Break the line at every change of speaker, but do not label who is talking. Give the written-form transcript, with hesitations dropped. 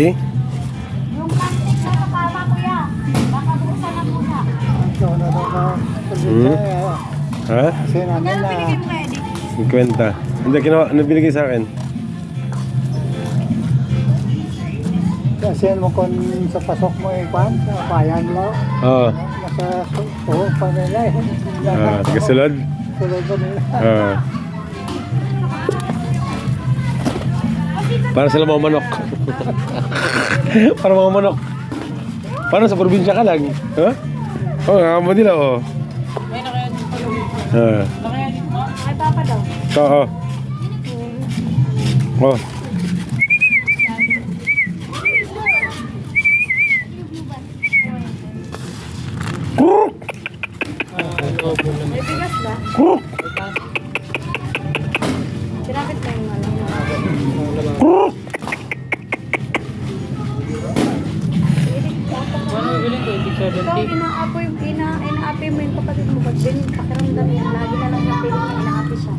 Sige.
Yung plastic na sa kama, kuya. Baka buksan na muna.
Ha?
Magkano binigay mo kaya, Eddie?
50. Hindi, ano binigay sa akin?
Kasi mo kung sa pasok mo ikwan, sa bayan mo.
Oo.
Nasa tuhog pa nila eh.
Tagasulod?
Sulod pa nila.
Para sila mga manok. Para mga manok. Paano sa probinsya ka lang? Ha? Oo, nakakamo nila, oo.
Ay, nakayadit pa. Nakayadit mo? Ay, papa daw.
Oo. Oo.
May bigas ba? Sinapit na yung malang. Ikaw, inaapoy mo yung kapatid mo. Ba't din pakiramdam yan? Lagi na lang yung piling niya, inaapoy siya.